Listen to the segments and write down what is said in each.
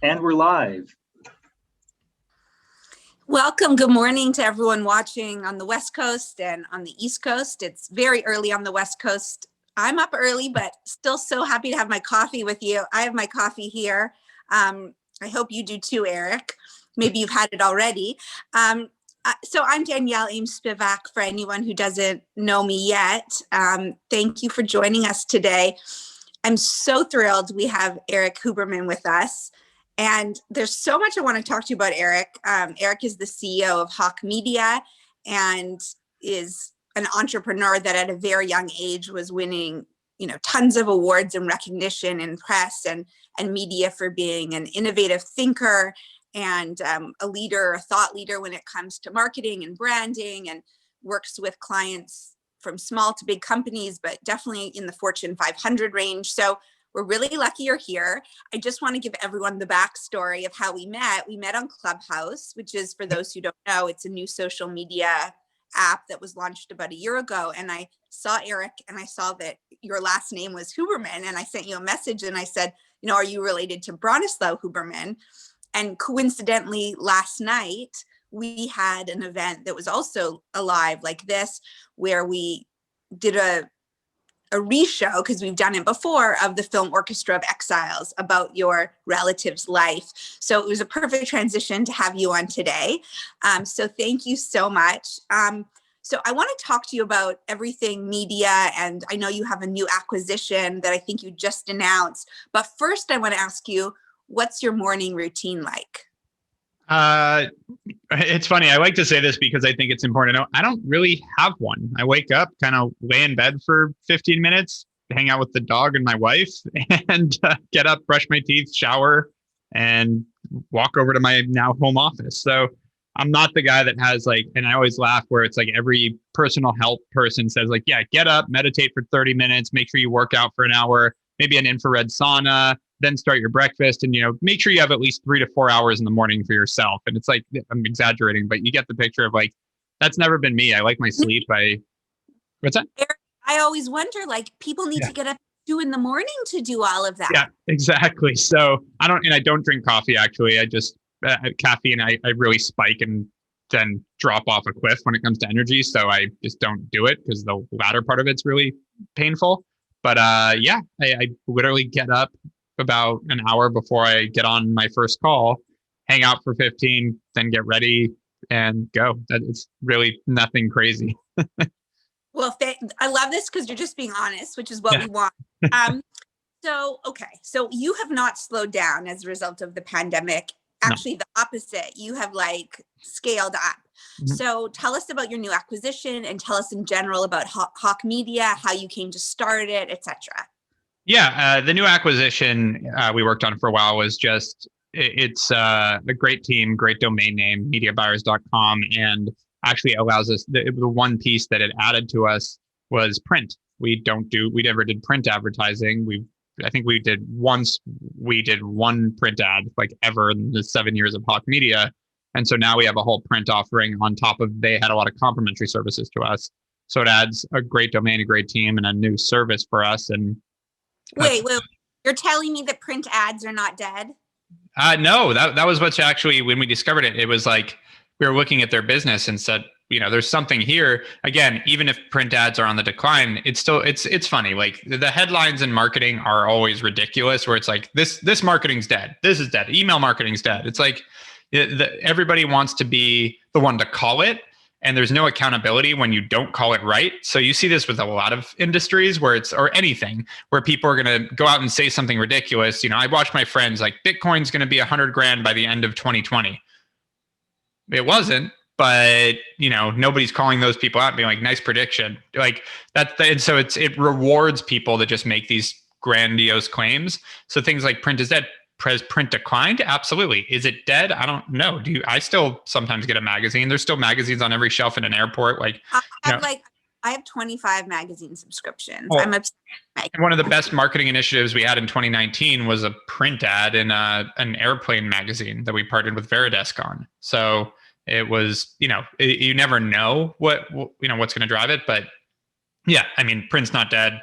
And we're live. Welcome. Good morning to everyone watching on the West Coast and on the East Coast. It's very early on the West Coast. I'm up early, but still so happy to have my coffee with you. I have my coffee here. I hope you do too, Erik. Maybe you've had it already. So I'm Danielle Ames-Spivak, for anyone who doesn't know me yet. Thank you for joining us today. I'm so thrilled we have Erik Huberman with us. And there's so much I want to talk to you about, Erik. Erik is the CEO of Hawk Media and is an entrepreneur that at a very young age was winning, tons of awards and recognition in press and media for being an innovative thinker and a leader, a thought leader when it comes to marketing and branding, and works with clients from small to big companies, but definitely in the Fortune 500 range. So we're really lucky you're here. I just want to give everyone the backstory of how we met. We met on Clubhouse, which is, for those who don't know, it's a new social media app that was launched about a year ago. And I saw Erik and I saw that your last name was Huberman. And I sent you a message and I said, are you related to Bronislaw Huberman? And coincidentally, last night, we had an event that was also alive like this, where we did a re-show, because we've done it before, of the film Orchestra of Exiles about your relative's life. So it was a perfect transition to have you on today. So thank you so much. So I want to talk to you about everything media, and I know you have a new acquisition that I think you just announced. But first, I want to ask you, what's your morning routine like? It's funny. I like to say this because I think it's important to know. I don't really have one. I wake up, kind of lay in bed for 15 minutes, hang out with the dog and my wife, and get up, brush my teeth, shower, and walk over to my now home office. So I'm not the guy that has and I always laugh where it's like every personal health person says yeah, get up, meditate for 30 minutes, make sure you work out for an hour, maybe an infrared sauna, then start your breakfast, and make sure you have at least 3 to 4 hours in the morning for yourself. And it's I'm exaggerating, but you get the picture of that's never been me. I like my sleep. What's that? Erik, I always wonder, people need to get up at 2 a.m. to do all of that. Yeah, exactly. So I don't drink coffee. Actually, I just caffeine. I really spike and then drop off a cliff when it comes to energy. So I just don't do it because the latter part of it's really painful. But I literally get up about an hour before I get on my first call, hang out for 15, then get ready and go. It's really nothing crazy. Well, I love this because you're just being honest, which is what we want. So you have not slowed down as a result of the pandemic. Actually, no. The opposite. You have scaled up. Mm-hmm. So tell us about your new acquisition and tell us in general about Hawk Media, how you came to start it, etc. Yeah, the new acquisition we worked on for a while was it's a great team, great domain name, mediabuyers.com, and actually allows us, the one piece that it added to us was print. We never did print advertising. I think we did one print ad ever in the 7 years of Hawk Media. And so now we have a whole print offering on top of, they had a lot of complementary services to us. So it adds a great domain, a great team, and a new service for us. And Wait, you're telling me that print ads are not dead? No, that was what's actually, when we discovered it, it was we were looking at their business and said, there's something here. Again, even if print ads are on the decline, it's still, it's funny. The headlines in marketing are always ridiculous, where it's this marketing's dead. This is dead. Email marketing's dead. It's everybody wants to be the one to call it. And there's no accountability when you don't call it right. So you see this with a lot of industries or anything where people are going to go out and say something ridiculous. I watch my friends Bitcoin's going to be 100 grand by the end of 2020. It wasn't, but nobody's calling those people out and being nice prediction. That. And so it rewards people that just make these grandiose claims. So things like print is dead. Print declined? Absolutely. Is it dead? I don't know. I still sometimes get a magazine. There's still magazines on every shelf in an airport. I have 25 magazine subscriptions. Well, I'm obsessed. One of the best marketing initiatives we had in 2019 was a print ad in an airplane magazine that we partnered with Veridesk on. So it was, you never know what's going to drive it, but yeah, print's not dead.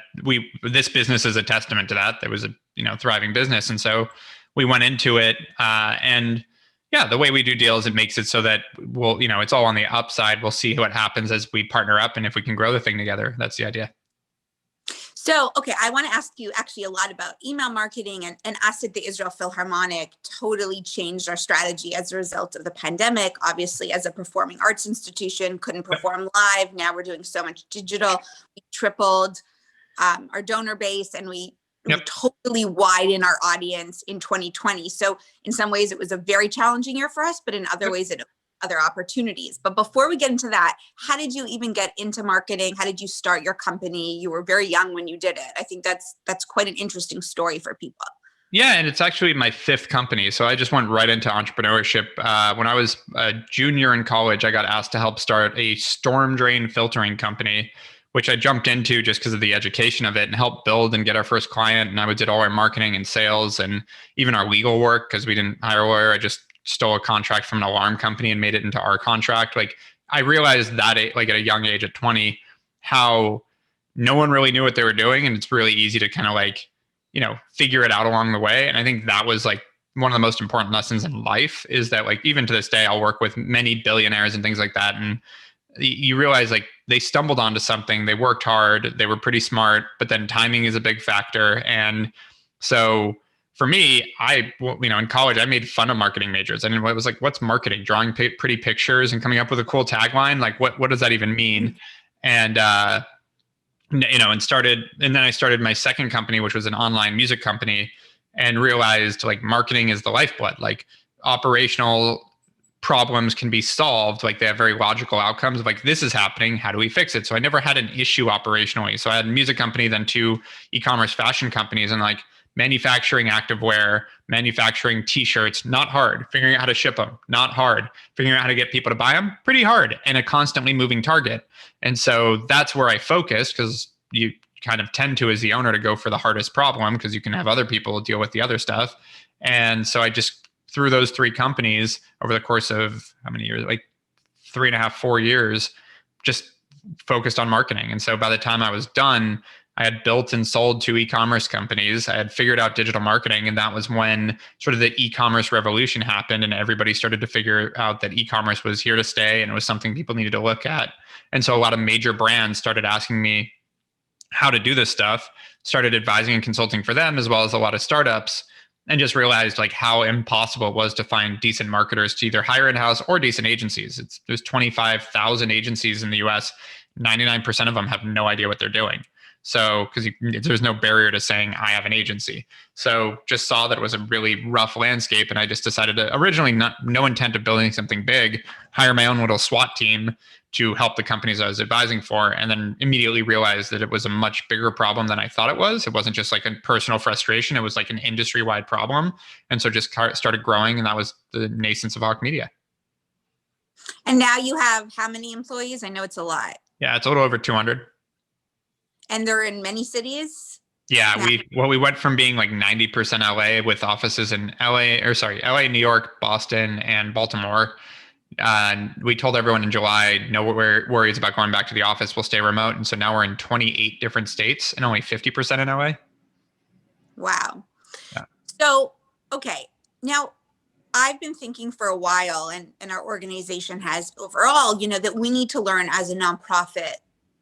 This business is a testament to that. There was a thriving business, and so we went into it. And yeah, the way we do deals, it makes it so that we'll, it's all on the upside. We'll see what happens as we partner up and if we can grow the thing together. That's the idea. So, okay, I want to ask you actually a lot about email marketing, and us at the Israel Philharmonic totally changed our strategy as a result of the pandemic. Obviously, as a performing arts institution, couldn't perform live. Now we're doing so much digital. We tripled our donor base, and we totally widen our audience in 2020. So in some ways it was a very challenging year for us, but in other ways it other opportunities. But before we get into that, how did you even get into marketing? How did you start your company? You were very young when you did it. I think that's quite an interesting story for people. Yeah, and it's actually my 5th company. So I just went right into entrepreneurship. When I was a junior in college, I got asked to help start a storm drain filtering company, which I jumped into just because of the education of it, and helped build and get our first client. And I did all our marketing and sales and even our legal work, because we didn't hire a lawyer. I just stole a contract from an alarm company and made it into our contract. Like, I realized that at a young age at 20, how no one really knew what they were doing. And it's really easy to kind of figure it out along the way. And I think that was like one of the most important lessons in life, is that like, even to this day, I'll work with many billionaires and things like that. And you realize like they stumbled onto something, they worked hard, they were pretty smart, but then timing is a big factor. And so for me, in college, I made fun of marketing majors. And it was like, what's marketing? Drawing pretty pictures and coming up with a cool tagline? Like, what does that even mean? And, and then I started my second company, which was an online music company, and realized like marketing is the lifeblood. Like, operational problems can be solved. Like, they have very logical outcomes of like, this is happening, how do we fix it? So I never had an issue operationally. So I had a music company, then 2 e-commerce fashion companies, and like manufacturing activewear, manufacturing t-shirts, not hard. Figuring out how to ship them, not hard. Figuring out how to get people to buy them, pretty hard, and a constantly moving target. And so that's where I focused, because you kind of tend to, as the owner, to go for the hardest problem, because you can have other people deal with the other stuff. And so I just, through those 3 companies over the course of how many years, like 3.5, 4 years, just focused on marketing. And so by the time I was done, I had built and sold 2 e-commerce companies. I had figured out digital marketing. And that was when sort of the e-commerce revolution happened, and everybody started to figure out that e-commerce was here to stay, and it was something people needed to look at. And so a lot of major brands started asking me how to do this stuff, started advising and consulting for them, as well as a lot of startups, and just realized like how impossible it was to find decent marketers to either hire in-house or decent agencies. There's 25,000 agencies in the US. 99% of them have no idea what they're doing. So, because there's no barrier to saying I have an agency. So just saw that it was a really rough landscape, and I just decided to, originally no intent of building something big, hire my own little SWAT team to help the companies I was advising for, and then immediately realized that it was a much bigger problem than I thought it was. It wasn't just like a personal frustration, it was like an industry-wide problem. And so just started growing, and that was the nascence of Hawk Media. And now you have how many employees? I know it's a lot. Yeah, it's a little over 200. And they're in many cities? Yeah, we went from being like 90% LA with offices in LA, New York, Boston, and Baltimore. And we told everyone in July, no worries about going back to the office, we'll stay remote. And so now we're in 28 different states and only 50% in LA. Wow. Yeah. So, okay. Now, I've been thinking for a while, and our organization has overall, that we need to learn as a nonprofit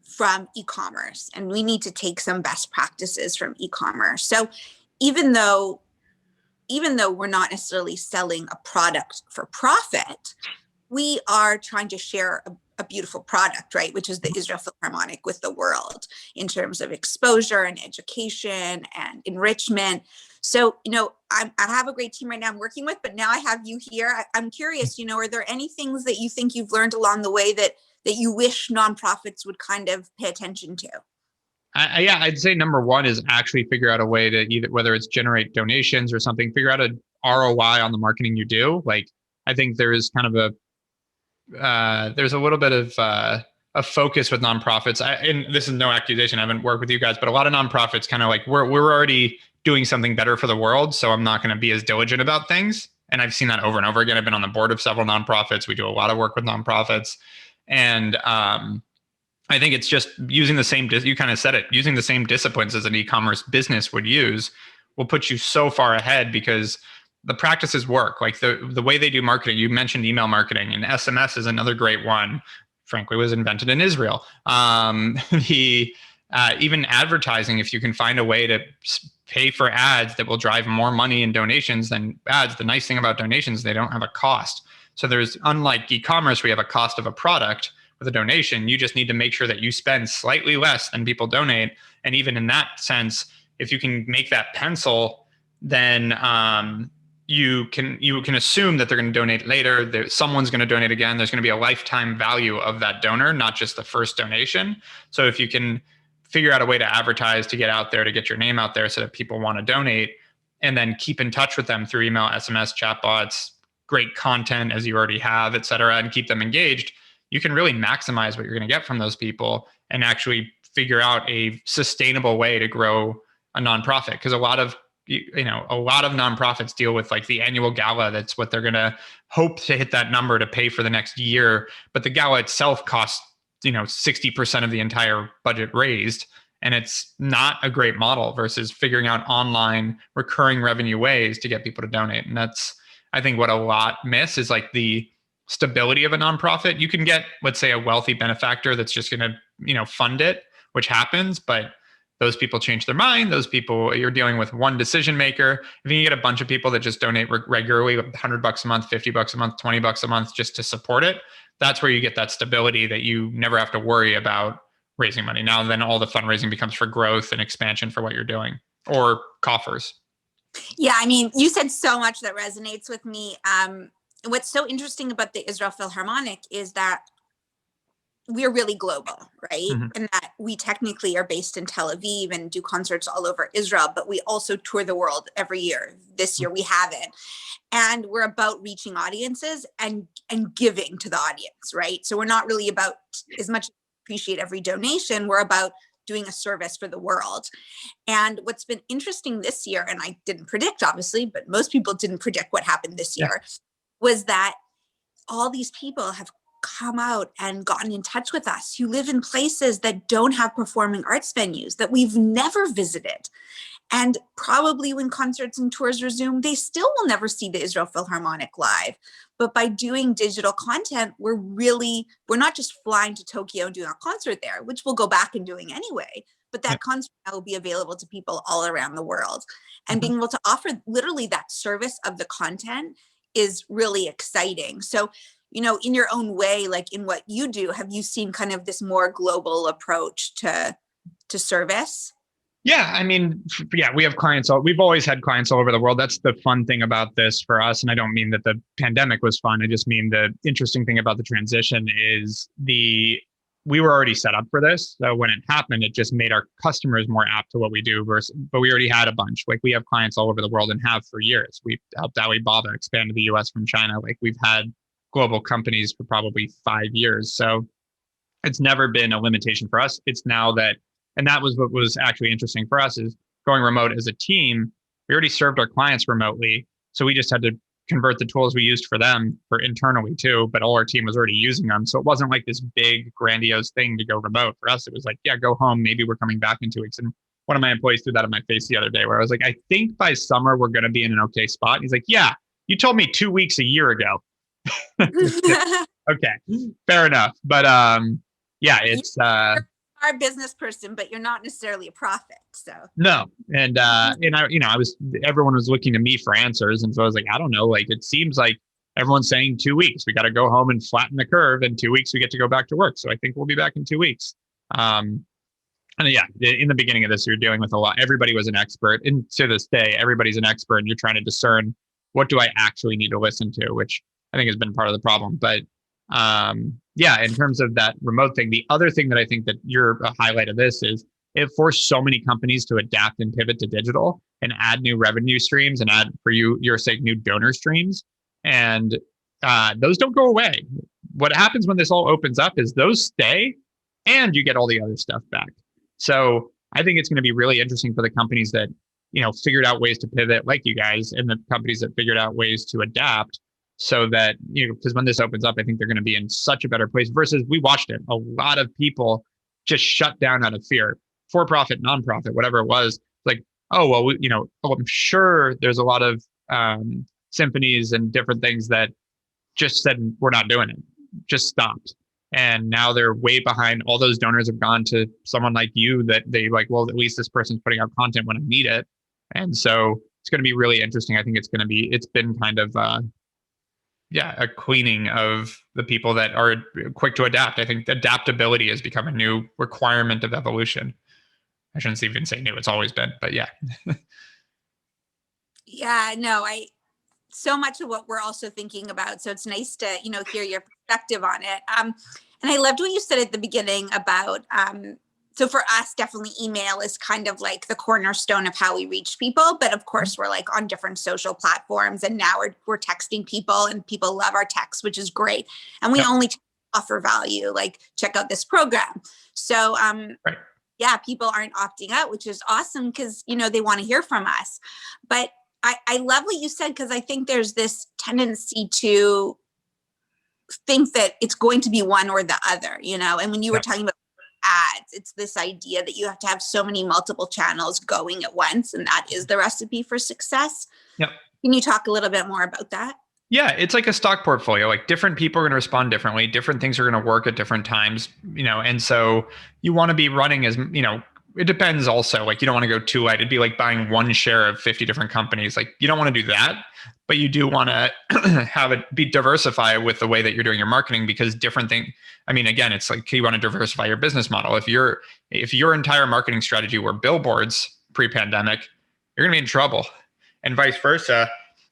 from e-commerce, and we need to take some best practices from e-commerce. So even though we're not necessarily selling a product for profit, we are trying to share a beautiful product, right? Which is the Israel Philharmonic with the world in terms of exposure and education and enrichment. So, I have a great team right now I'm working with, but now I have you here. I'm curious, are there any things that you think you've learned along the way that you wish nonprofits would kind of pay attention to? Yeah, I'd say number one is actually figure out a way to either, whether it's generate donations or something, figure out a ROI on the marketing you do. Like, I think there is kind of there's a little bit of a focus with nonprofits. And this is no accusation, I haven't worked with you guys, but a lot of nonprofits kind of like, we're already doing something better for the world, so I'm not going to be as diligent about things. And I've seen that over and over again. I've been on the board of several nonprofits. We do a lot of work with nonprofits. And I think it's just using the same, you kind of said it, using the same disciplines as an e-commerce business would use will put you so far ahead, because the practices work. Like the way they do marketing, you mentioned email marketing, and SMS is another great one. Frankly, was invented in Israel. The even advertising, if you can find a way to pay for ads that will drive more money in donations than ads. The nice thing about donations, they don't have a cost. So there's, unlike e-commerce, we have a cost of a product. With a donation, you just need to make sure that you spend slightly less than people donate. And even in that sense, if you can make that pencil, then you can assume that they're going to donate later. Someone's going to donate again. There's going to be a lifetime value of that donor, not just the first donation. So if you can figure out a way to advertise, to get out there, to get your name out there so that people want to donate, and then keep in touch with them through email, SMS, chatbots, great content as you already have, et cetera, and keep them engaged, you can really maximize what you're going to get from those people and actually figure out a sustainable way to grow a nonprofit. Because a lot of nonprofits deal with like the annual gala. That's what they're going to hope to hit that number to pay for the next year. But the gala itself costs 60% of the entire budget raised. And it's not a great model versus figuring out online recurring revenue ways to get people to donate. And that's, I think, what a lot miss is like the stability of a nonprofit. You can get, let's say, a wealthy benefactor that's just going to, fund it, which happens, but those people change their mind. Those people, you're dealing with one decision maker. If you get a bunch of people that just donate regularly, $100 a month, $50 a month, $20 a month, just to support it, that's where you get that stability that you never have to worry about raising money. Now, then all the fundraising becomes for growth and expansion for what you're doing, or coffers. Yeah, I mean, you said so much that resonates with me. What's so interesting about the Israel Philharmonic is that we're really global, right? Mm-hmm. And that we technically are based in Tel Aviv and do concerts all over Israel, but we also tour the world every year. This year we haven't. And we're about reaching audiences and giving to the audience, right? So we're not really about as much appreciate every donation. We're about doing a service for the world. And what's been interesting this year, and I didn't predict, obviously, but most people didn't predict what happened this year, was that all these people have come out and gotten in touch with us who live in places that don't have performing arts venues that we've never visited. And probably when concerts and tours resume, they still will never see the Israel Philharmonic live. But by doing digital content, we're not just flying to Tokyo and doing a concert there, which we'll go back and doing anyway, but that concert now will be available to people all around the world. And being able to offer literally that service of the content is really exciting. So, in your own way, like in what you do, have you seen kind of this more global approach to service? Yeah, I mean, we have clients. We've always had clients all over the world. That's the fun thing about this for us. And I don't mean that the pandemic was fun. I just mean the interesting thing about the transition is we were already set up for this. So when it happened, it just made our customers more apt to what we do but we already had a bunch. Like we have clients all over the world and have for years. We've helped Alibaba expand to the US from China. Like we've had global companies for probably 5 years. So it's never been a limitation for us. It's now that, and that was what was actually interesting for us, is going remote as a team. We already served our clients remotely. So we just had to convert the tools we used for them for internally too, but all our team was already using them. So it wasn't like this big grandiose thing to go remote. For us, it was like, yeah, go home. Maybe we're coming back in 2 weeks. And one of my employees threw that in my face the other day where I was like, I think by summer, we're going to be in an okay spot. And he's like, yeah, you told me 2 weeks a year ago. Okay, fair enough. But it's you're a business person, but you're not necessarily a prophet. So no, and everyone was looking to me for answers, and so I was like, I don't know. Like it seems like everyone's saying 2 weeks. We got to go home and flatten the curve. In 2 weeks, we get to go back to work. So I think we'll be back in 2 weeks. And yeah, in the beginning of this, you're dealing with a lot. Everybody was an expert, and to this day, everybody's an expert, and you're trying to discern what do I actually need to listen to, which I think has been part of the problem. But in terms of that remote thing, the other thing that I think that you're a highlight of this is it forced so many companies to adapt and pivot to digital and add new revenue streams and add, for your sake, new donor streams. And those don't go away. What happens when this all opens up is those stay and you get all the other stuff back. So I think it's going to be really interesting for the companies that, figured out ways to pivot like you guys, and the companies that figured out ways to adapt. So that, because when this opens up, I think they're going to be in such a better place versus we watched it. A lot of people just shut down out of fear, for profit, nonprofit, whatever it was. Like, oh, well, I'm sure there's a lot of symphonies and different things that just said, we're not doing it, just stopped. And now they're way behind. All those donors have gone to someone like you that they like, well, at least this person's putting out content when I need it. And so it's going to be really interesting. I think it's been kind of, a cleaning of the people that are quick to adapt. I think adaptability has become a new requirement of evolution. I shouldn't even say new, it's always been, but yeah. Yeah, no, so much of what we're also thinking about. So it's nice to, hear your perspective on it. And I loved what you said at the beginning about, so for us, definitely email is kind of like the cornerstone of how we reach people. But of course, we're like on different social platforms, and now we're texting people, and people love our texts, which is great. And we only offer value, like check out this program. So, right. Yeah, people aren't opting out, which is awesome because, they want to hear from us. But I love what you said, because I think there's this tendency to think that it's going to be one or the other, and when you were talking about ads, it's this idea that you have to have so many multiple channels going at once, and that is the recipe for success. Yep. Can you talk a little bit more about that? Yeah, it's like a stock portfolio. Like different people are going to respond differently. Different things are going to work at different times, and so you want to be running as, it depends also. Like you don't want to go too light. It'd be like buying one share of 50 different companies. Like you don't want to do that, but you do want to have it be diversified with the way that you're doing your marketing, because different thing. I mean, again, it's like you want to diversify your business model. If your entire marketing strategy were billboards pre-pandemic, you're going to be in trouble, and vice versa.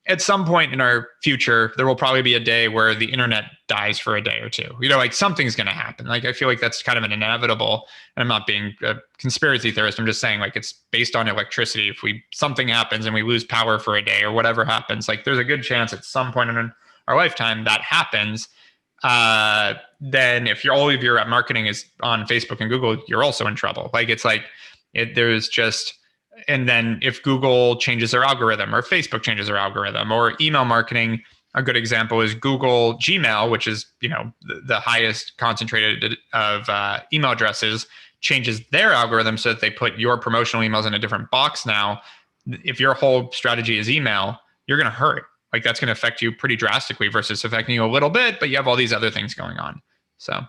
At some point in our future, there will probably be a day where the internet dies for a day or two. Like something's going to happen. Like I feel like that's kind of an inevitable. And I'm not being a conspiracy theorist. I'm just saying like it's based on electricity. If something happens and we lose power for a day or whatever happens, like there's a good chance at some point in our lifetime that happens. Then if all of your marketing is on Facebook and Google, you're also in trouble. Like it's like there's just. And then if Google changes their algorithm, or Facebook changes their algorithm, or email marketing, a good example is Google Gmail, which is the highest concentrated of email addresses, changes their algorithm so that they put your promotional emails in a different box now. If your whole strategy is email, you're going to hurt. Like that's going to affect you pretty drastically versus affecting you a little bit, but you have all these other things going on. So.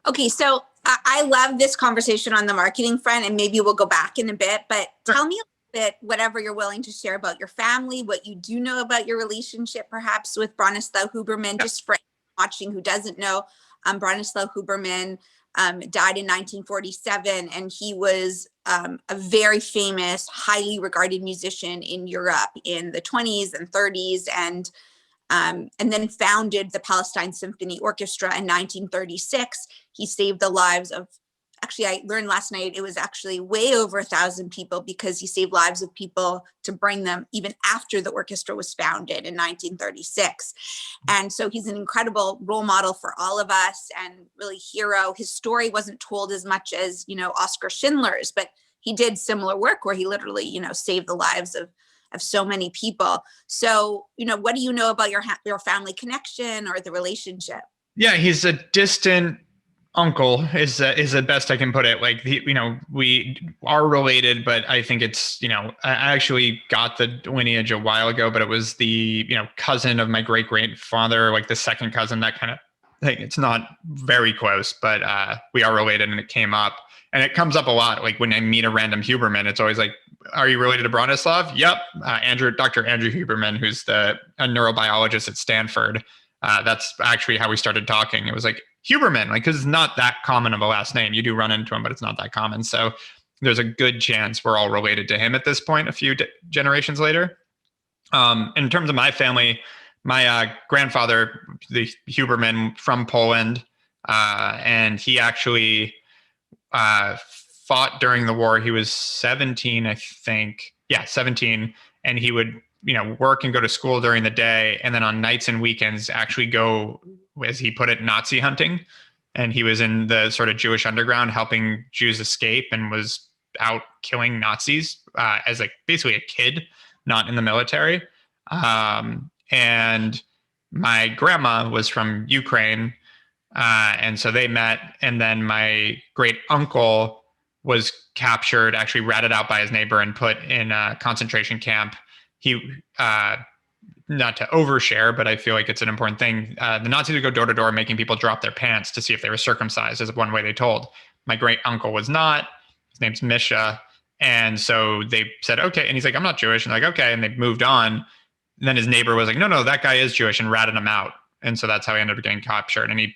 Okay, so I love this conversation on the marketing front, and maybe we'll go back in a bit, but tell me a bit, whatever you're willing to share about your family, what you do know about your relationship, perhaps with Bronislaw Huberman, just for watching who doesn't know. Bronislaw Huberman died in 1947, and he was a very famous, highly regarded musician in Europe in the 20s and 30s, and then founded the Palestine Symphony Orchestra in 1936. He saved the lives of, actually, I learned last night, it was actually way over 1,000 people, because he saved lives of people to bring them even after the orchestra was founded in 1936. And so he's an incredible role model for all of us, and really hero. His story wasn't told as much as, Oscar Schindler's, but he did similar work where he literally, saved the lives of so many people. So, what do you know about your family connection or the relationship? Yeah, he's a distant uncle is the best I can put it. Like, we are related, but I think it's, I actually got the lineage a while ago, but it was the, cousin of my great grandfather, like the second cousin, that kind of thing. It's not very close, but we are related, and it came up. And it comes up a lot. Like when I meet a random Huberman, it's always like, are you related to Bronislaw? Yep. Dr. Andrew Huberman, who's a neurobiologist at Stanford. That's actually how we started talking. It was like Huberman, like, cause it's not that common of a last name. You do run into him, but it's not that common. So there's a good chance we're all related to him at this point, a few generations later. In terms of my family, my grandfather, the Huberman from Poland, and he actually fought during the war. He was 17, I think. Yeah, 17. And he would, work and go to school during the day. And then on nights and weekends, actually go, as he put it, Nazi hunting. And he was in the sort of Jewish underground helping Jews escape, and was out killing Nazis as basically a kid, not in the military. And my grandma was from Ukraine. And so they met, and then my great uncle was captured, actually ratted out by his neighbor and put in a concentration camp. he, not to overshare, but I feel like it's an important thing. The Nazis would go door to door making people drop their pants to see if they were circumcised, is one way they told. My great uncle was not. His name's Misha. And so they said, okay. And he's like, I'm not Jewish. And they're like, okay. And they moved on. And then his neighbor was like, no, that guy is Jewish, and ratted him out. And so that's how he ended up getting captured. And he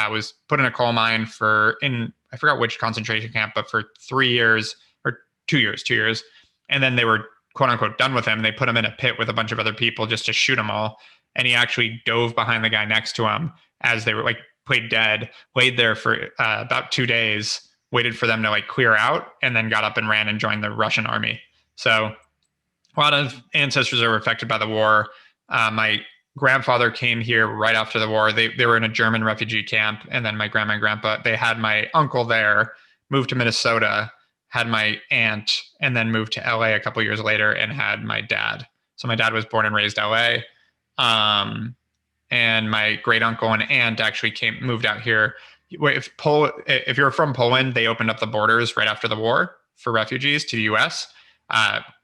was put in a coal mine I forgot which concentration camp, but for 3 years or 2 years. And then they were quote unquote done with him. They put him in a pit with a bunch of other people just to shoot them all. And he actually dove behind the guy next to him as they were like played dead, laid there for about 2 days, waited for them to like clear out, and then got up and ran and joined the Russian army. So a lot of ancestors that were affected by the war. My grandfather came here right after the war. They were in a German refugee camp. And then my grandma and grandpa, they had my uncle there, moved to Minnesota, had my aunt, and then moved to LA a couple years later and had my dad. So my dad was born and raised LA. And my great uncle and aunt actually moved out here. If you're from Poland, they opened up the borders right after the war for refugees to the US.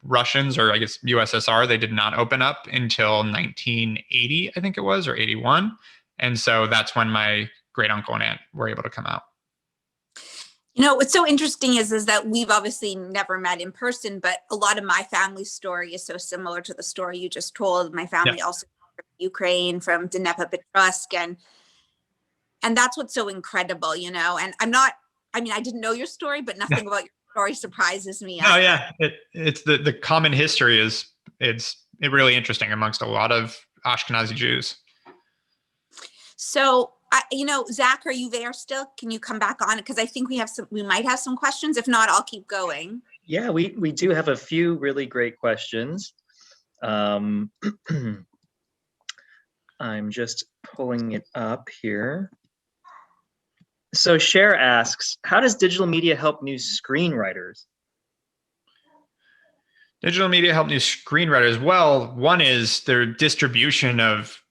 Russians, or I guess USSR, they did not open up until 1980, I think it was, or 81. And so that's when my great uncle and aunt were able to come out. What's so interesting is that we've obviously never met in person, but a lot of my family story is so similar to the story you just told. My family also from Ukraine, from Dnepropetrovsk, and that's what's so incredible, and I didn't know your story, but nothing about your story surprises me. Oh yeah, it's the common history it's really interesting amongst a lot of Ashkenazi Jews. So Zach, are you there still? Can you come back on? Because I think we might have some questions. If not, I'll keep going. Yeah, we do have a few really great questions. I'm just pulling it up here. So Cher asks, how does digital media help new screenwriters? Digital media help new screenwriters. Well, one is their distribution of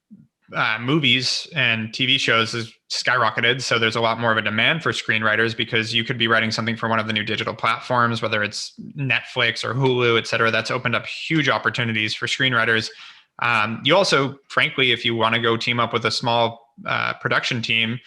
movies and TV shows has skyrocketed. So there's a lot more of a demand for screenwriters because you could be writing something for one of the new digital platforms, whether it's Netflix or Hulu, et cetera. That's opened up huge opportunities for screenwriters. You also, frankly, if you want to go team up with a small production team,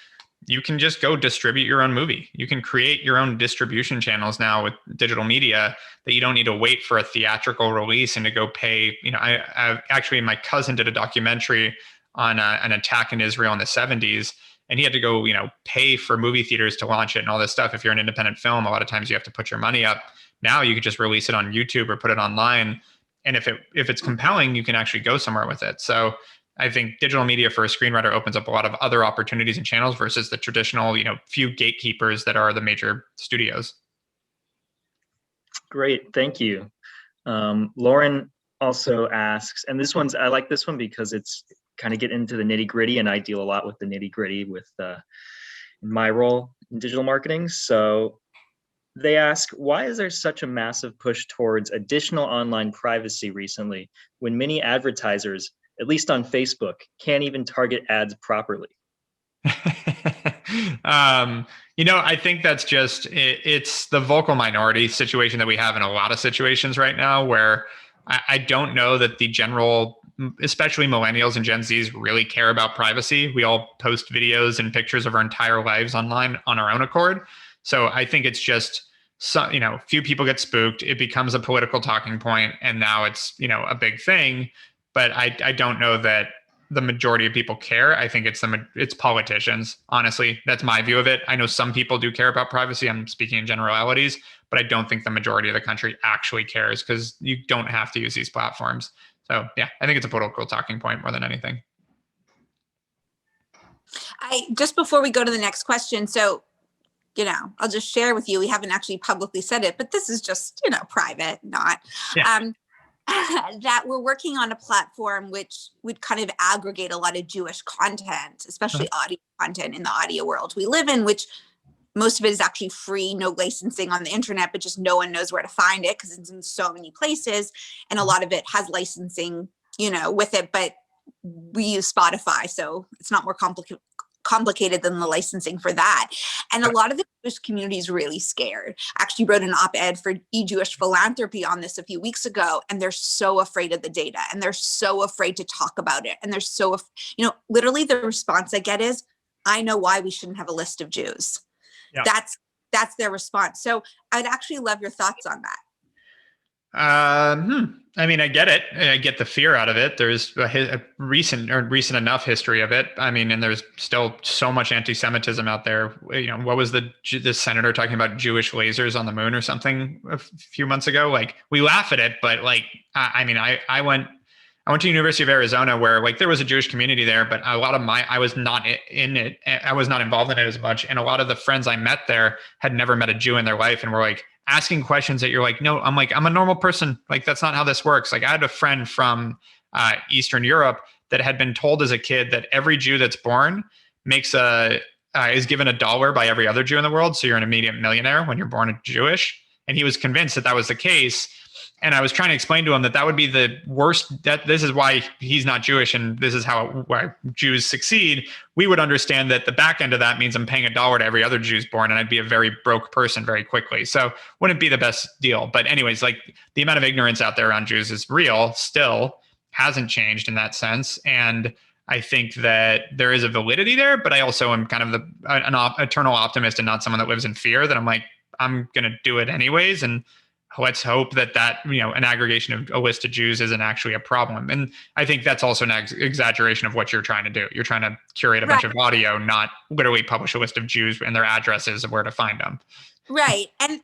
you can just go distribute your own movie. You can create your own distribution channels now with digital media that you don't need to wait for a theatrical release and to go pay. I actually, my cousin did a documentary on an attack in Israel in the 70s, and he had to go, pay for movie theaters to launch it and all this stuff. If you're an independent film, a lot of times you have to put your money up. Now you could just release it on YouTube or put it online. And if it's compelling, you can actually go somewhere with it. So I think digital media for a screenwriter opens up a lot of other opportunities and channels versus the traditional, few gatekeepers that are the major studios. Great, thank you. Lauren also asks, and I like this one because it's kind of get into the nitty gritty, and I deal a lot with the nitty gritty with my role in digital marketing. So they ask, why is there such a massive push towards additional online privacy recently when many advertisers, at least on Facebook, can't even target ads properly? I think that's just, it's the vocal minority situation that we have in a lot of situations right now where I don't know that the general, especially millennials and Gen Zs, really care about privacy. We all post videos and pictures of our entire lives online on our own accord. So I think it's just, few people get spooked. It becomes a political talking point, and now it's, a big thing. But I don't know that the majority of people care. I think it's politicians. Honestly, that's my view of it. I know some people do care about privacy. I'm speaking in generalities, but I don't think the majority of the country actually cares because you don't have to use these platforms. So yeah, I think it's a political talking point more than anything. Just before we go to the next question, so I'll just share with you, we haven't actually publicly said it, but this is just, private, not. Yeah. That we're working on a platform which would kind of aggregate a lot of Jewish content, especially audio content in the audio world we live in, which most of it is actually free, no licensing on the internet, but just no one knows where to find it because it's in so many places. And a lot of it has licensing, with it, but we use Spotify, so it's not more complicated than the licensing for that. And a lot of the Jewish community is really scared. I actually wrote an op-ed for Jewish Philanthropy on this a few weeks ago, and they're so afraid of the data, and they're so afraid to talk about it. And they're so, literally the response I get is, I know why we shouldn't have a list of Jews. Yeah. That's their response. So I'd actually love your thoughts on that. I mean, I get it. I get the fear out of it. There's a recent enough history of it. I mean, and there's still so much anti-Semitism out there. What was the senator talking about Jewish lasers on the moon or something a few months ago? Like, we laugh at it, but like, I went to University of Arizona where like there was a Jewish community there, but a lot of I was not in it. I was not involved in it as much. And a lot of the friends I met there had never met a Jew in their life and were like asking questions that you're like, no, I'm a normal person. Like, that's not how this works. Like, I had a friend from Eastern Europe that had been told as a kid that every Jew that's born is given $1 by every other Jew in the world. So you're an immediate millionaire when you're born Jewish. And he was convinced that was the case. And I was trying to explain to him that would be the worst, that this is why he's not Jewish and this is why Jews succeed. We would understand that the back end of that means I'm paying $1 to every other Jew's born and I'd be a very broke person very quickly. So wouldn't be the best deal. But anyways, like the amount of ignorance out there around Jews is real, still hasn't changed in that sense. And I think that there is a validity there, but I also am kind of an eternal optimist and not someone that lives in fear, that I'm like, I'm going to do it anyways. And let's hope that an aggregation of a list of Jews isn't actually a problem. And I think that's also an exaggeration of what you're trying to do. You're trying to curate a bunch of audio, not literally publish a list of Jews and their addresses of where to find them. Right. And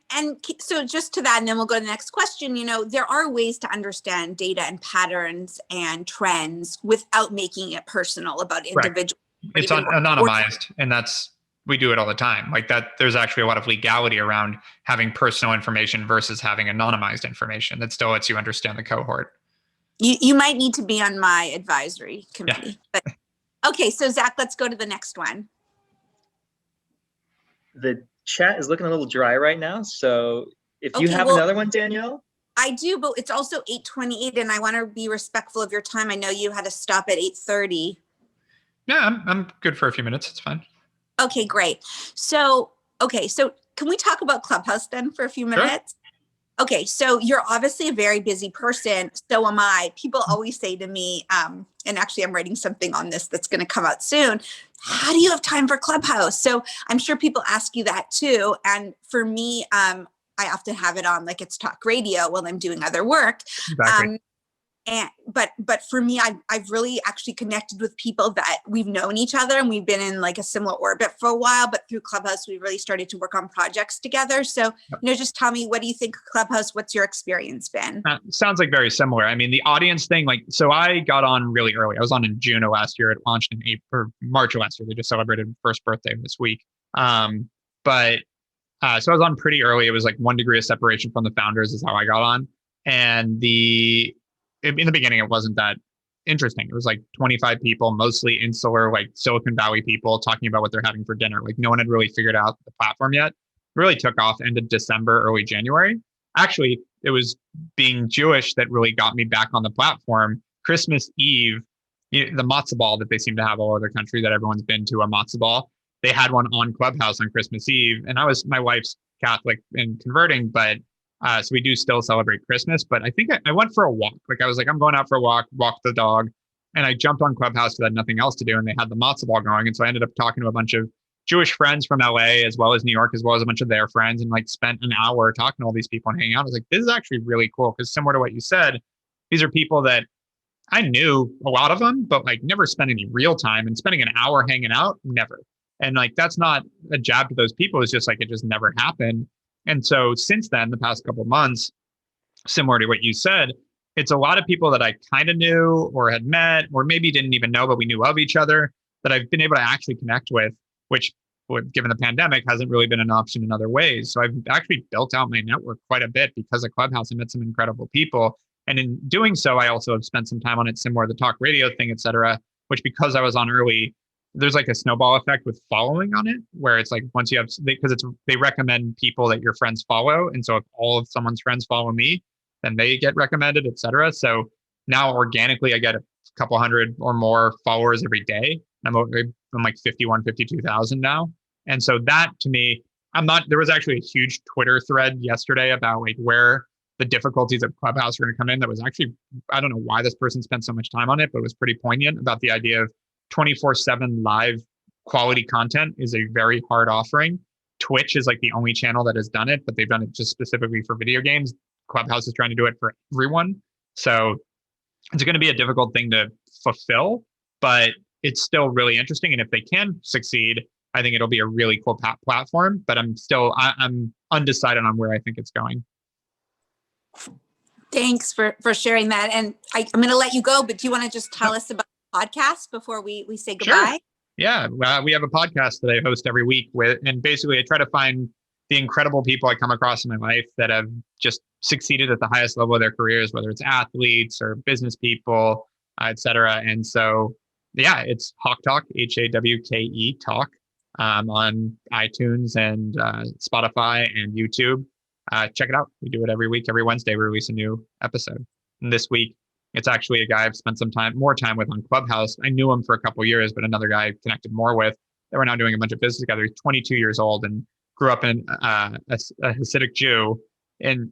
so just to that, and then we'll go to the next question, there are ways to understand data and patterns and trends without making it personal about individuals. Right. It's anonymized, and we do it all the time. Like that, there's actually a lot of legality around having personal information versus having anonymized information that still lets you understand the cohort. You might need to be on my advisory committee. Yeah. But okay, so Zach, let's go to the next one. The chat is looking a little dry right now. So if you have another one, Danielle? I do, but it's also 8:28 and I want to be respectful of your time. I know you had to stop at 8:30. Yeah, I'm good for a few minutes. It's fine. Okay, great. So can we talk about Clubhouse then for a few minutes? Sure. Okay, so you're obviously a very busy person. So am I. People always say to me, and actually I'm writing something on this that's going to come out soon. How do you have time for Clubhouse? So I'm sure people ask you that too. And for me, I often have it on like it's talk radio while I'm doing other work. Exactly. But for me, I've really actually connected with people that we've known each other and we've been in like a similar orbit for a while, but through Clubhouse, we really started to work on projects together. So, just tell me, what do you think of Clubhouse? What's your experience been? Sounds like very similar. I mean, the audience thing, so I got on really early. I was on in June of last year. It launched in March of last year. They just celebrated first birthday this week. So I was on pretty early. It was like 1 degree of separation from the founders is how I got on. And in the beginning, it wasn't that interesting. It was like 25 people, mostly insular, like Silicon Valley people talking about what they're having for dinner. Like no one had really figured out the platform yet. It really took off end of December, early January. Actually, it was being Jewish that really got me back on the platform. Christmas Eve, the matzah ball that they seem to have all over the country that everyone's been to, a matzah ball. They had one on Clubhouse on Christmas Eve. And my wife's Catholic and converting, but so we do still celebrate Christmas, but I think I went for a walk. Like I was like, I'm going out for a walk the dog. And I jumped on Clubhouse because I had nothing else to do. And they had the matzo ball going. And so I ended up talking to a bunch of Jewish friends from LA, as well as New York, as well as a bunch of their friends, and like spent an hour talking to all these people and hanging out. I was like, this is actually really cool. Because similar to what you said, these are people that I knew a lot of them, but like never spent any real time, and spending an hour hanging out, never. And like, that's not a jab to those people. It's just like, it just never happened. And so since then, the past couple of months, similar to what you said, it's a lot of people that I kind of knew or had met, or maybe didn't even know, but we knew of each other, that I've been able to actually connect with, which given the pandemic hasn't really been an option in other ways. So I've actually built out my network quite a bit because of Clubhouse. I met some incredible people. And in doing so, I also have spent some time on it, similar to the talk radio thing, et cetera, which because I was on early, there's like a snowball effect with following on it, where it's like once you have, because they recommend people that your friends follow. And so if all of someone's friends follow me, then they get recommended, et cetera. So now organically, I get a couple hundred or more followers every day. I'm I'm like 51, 52,000 now. And so that to me, there was actually a huge Twitter thread yesterday about like where the difficulties of Clubhouse are going to come in. That was actually, I don't know why this person spent so much time on it, but it was pretty poignant about the idea of 24/7 live quality content is a very hard offering. Twitch is like the only channel that has done it, but they've done it just specifically for video games. Clubhouse is trying to do it for everyone. So it's going to be a difficult thing to fulfill, but it's still really interesting. And if they can succeed, I think it'll be a really cool platform, but I'm undecided on where I think it's going. Thanks for sharing that. And I'm going to let you go, but do you want to just tell us about the podcast before we say goodbye? Sure. Yeah, we have a podcast that I host every week and basically I try to find the incredible people I come across in my life that have just succeeded at the highest level of their careers, whether it's athletes or business people, et cetera. And so, yeah, it's Hawk Talk, HAWKE Talk, on iTunes and Spotify and YouTube. Check it out. We do it every week. Every Wednesday, we release a new episode. And this week, it's actually a guy I've spent more time with on Clubhouse. I knew him for a couple of years, but another guy I've connected more with that we're now doing a bunch of business together. He's 22 years old and grew up in a Hasidic Jew and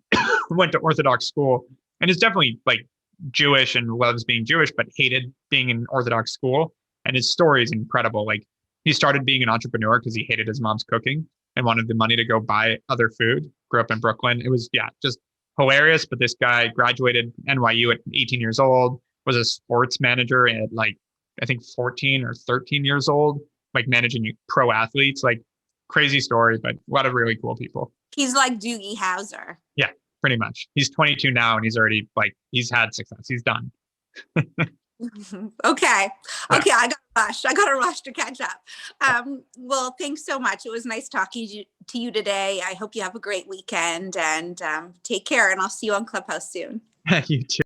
went to Orthodox school and is definitely like Jewish and loves being Jewish, but hated being in Orthodox school. And his story is incredible. Like he started being an entrepreneur because he hated his mom's cooking and wanted the money to go buy other food. Grew up in Brooklyn. It was, just hilarious. But this guy graduated NYU at 18 years old, was a sports manager at like, I think 14 or 13 years old, like managing pro athletes, like crazy story, but a lot of really cool people. He's like Doogie Howser. Yeah, pretty much. He's 22 now and he's already he's had success. He's done. Okay. I got to rush to catch up. Well, thanks so much. It was nice talking to you today. I hope you have a great weekend and take care, and I'll see you on Clubhouse soon. You too.